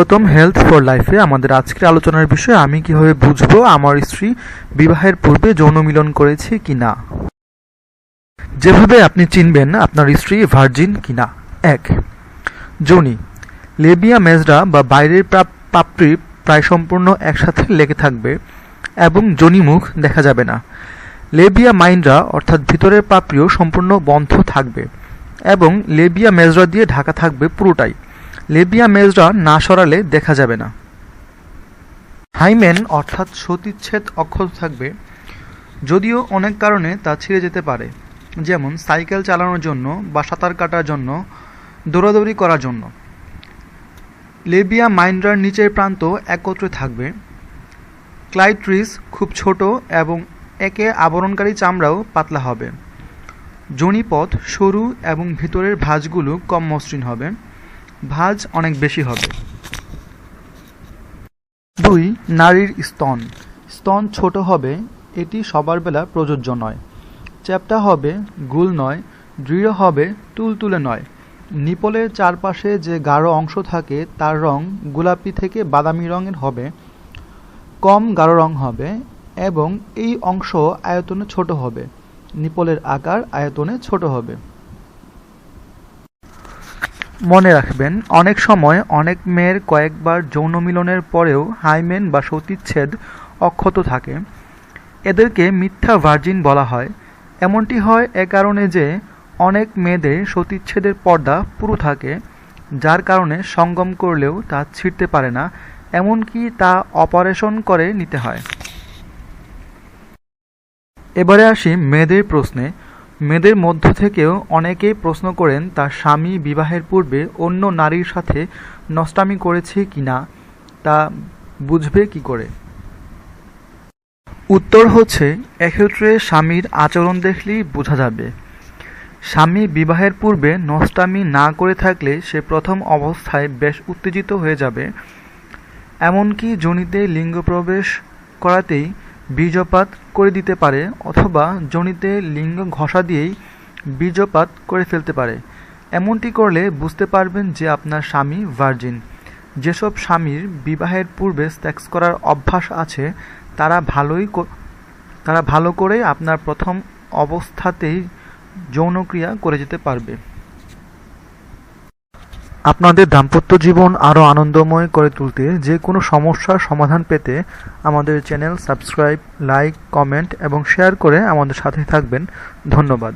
স্বাগতম health for লাইফে। আমাদের আজকের আলোচনার বিষয় আমি কিভাবে বুঝবো আমার স্ত্রী বিবাহের পূর্বে যৌন মিলন করেছে কিনা। যেভাবে আপনি চিনবেন আপনার স্ত্রী ভার্জিন কিনা। 1. যোনি। লেবিয়া মেজরা বা বাইরের পাপড়ি প্রায় সম্পূর্ণ একসাথে লেগে থাকবে এবং যোনিমুখ দেখা যাবে না। লেবিয়া মাইনরা অর্থাৎ ভিতরের পাপড়িও সম্পূর্ণ বন্ধ থাকবে এবং লেবিয়া মেজরা দিয়ে ঢাকা থাকবে পুরোটাই। লেবিয়া মেজরা না সরালে দেখা যাবে না। হাইমেন অর্থাৎ সতীচ্ছেদ অক্ষত থাকবে, যদিও অনেক কারণে তা ছিঁড়ে যেতে পারে, যেমন সাইকেল চালানোর জন্য বা সাঁতার কাটার জন্য, দৌড়াদৌড়ি করার জন্য। লেবিয়া মাইনরার নিচের প্রান্ত একত্রে থাকবে। ক্লাইটরিস খুব ছোট এবং একে আবরণকারী চামড়াও পাতলা হবে। যোনিপথ সরু এবং ভিতরের ভাঁজগুলো কম মসৃণ হবে, ভাঁজ অনেক বেশি হবে। 2. নারীর স্তন। স্তন ছোট হবে, এটি সবার বেলা প্রযোজ্য নয়। চ্যাপ্টা হবে, গোল নয়। দৃঢ় হবে, তুলতুলে নয়। নিপলের চারপাশে যে গাঢ় অংশ থাকে তার রং গোলাপি থেকে বাদামি রঙের হবে, কম গাঢ় রং হবে এবং এই অংশ আয়তনে ছোট হবে। নিপলের আকার আয়তনে ছোট হবে। মনে রাখবেন, অনেক সময় অনেক মেয়ের কয়েকবার যৌন মিলনের পরেও হাইমেন বা সতীচ্ছেদ অক্ষত থাকে। এদেরকে মিথ্যা ভার্জিন বলা হয়। এমনটি হয় এ কারণে যে অনেক মেয়েদের সতীচ্ছেদের পর্দা পুরো থাকে, যার কারণে সঙ্গম করলেও তা ছিঁড়তে পারে না, এমনকি তা অপারেশন করে নিতে হয়। এবারে আসি মেয়েদের প্রশ্নে। মেয়েদের মধ্য থেকেও অনেকেই প্রশ্ন করেন তার স্বামী বিবাহের পূর্বে অন্য নারীর সাথে নষ্টামি করেছে কিনা, তা বুঝবে কি করে। উত্তর হচ্ছে, এক্ষেত্রে স্বামীর আচরণ দেখলেই বোঝা যাবে। স্বামী বিবাহের পূর্বে নষ্টামি না করে থাকলে সে প্রথম অবস্থায় বেশ উত্তেজিত হয়ে যাবে, এমনকি যোনিতে লিঙ্গ প্রবেশ করাতেই বীর্যপাত করে দিতে পারে অথবা যোনিতে লিঙ্গ ঘষা দিয়েই বীর্যপাত করে ফেলতে পারে। এমনটি করলে বুঝতে পারবেন যে আপনার স্বামী ভার্জিন। যেসব স্বামীর বিবাহের পূর্বে সেক্স করার অভ্যাস আছে তারা ভালো করে আপনার প্রথম অবস্থাতেই যৌনক্রিয়া করে যেতে পারবে। আপনাদের দাম্পত্য জীবন আরও আনন্দময় করে তুলতে যে কোনো সমস্যার সমাধান পেতে আমাদের চ্যানেল সাবস্ক্রাইব, লাইক, কমেন্ট এবং শেয়ার করে আমাদের সাথে থাকবেন। ধন্যবাদ।